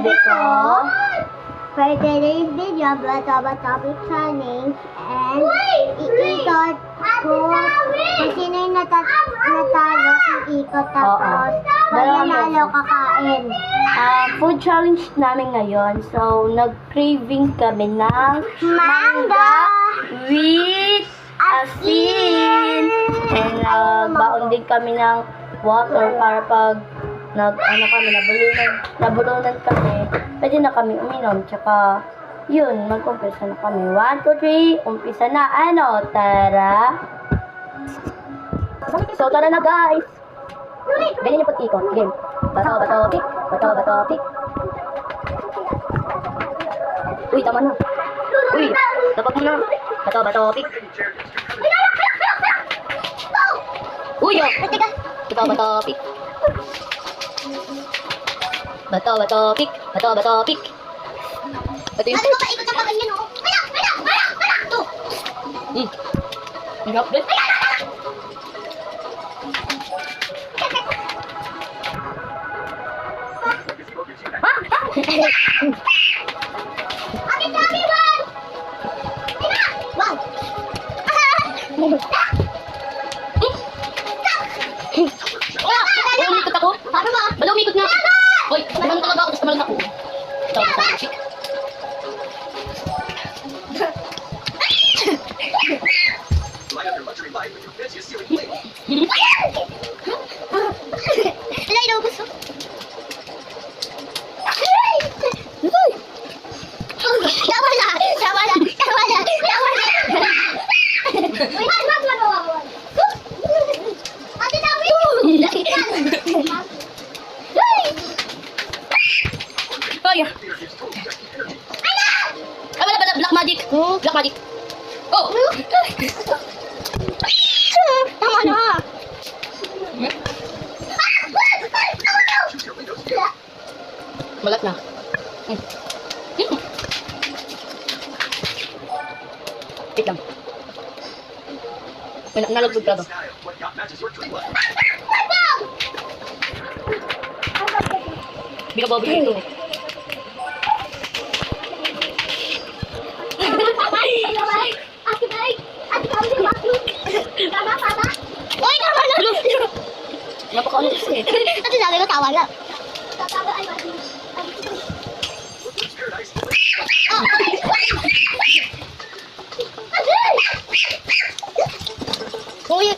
sabi ko, for today's video, Bato topic challenge, and iikot ko kung sino yung natalo, iikot tapos pag nanalo kakain. food challenge namin ngayon. So, nag-craving kami ng Mangga with asin. And baon din kami ng water para pag nabulunan kami, pwede na kami uminom. Tsaka, yun, mag-umpisa na kami. 1, 2, 3, umpisa na. Ano? Tara! So, tara na guys! Ganyan yung pag-ikot. Game. Bato, pick. Bato, pick. Uy, tama na. Uy, tapak mo na. Bato, pick. Uy, oh. Bato, pick. Bato, pick. Ito yung Ano ba ikot sa pagganyan o? Hala! Ito! hirap din. Akin sa akin, Juan! Ina! Wow! Umikot ako. Paano ba? Bala, umikot nga. Uy, naman talaga ako. Gusto malang ako. Bato, pick. Wala, inaubos ko. Tama na! Wag. Ate Nawi! Ay, wala, black magic. Black magic. Oh! Tama na! Malat na. Wait lang. May nalagbog ka ba? Binababi ito. Uy, tama na! Napaka-ano kasi. Kasi sabi ko tawa lang. Uy,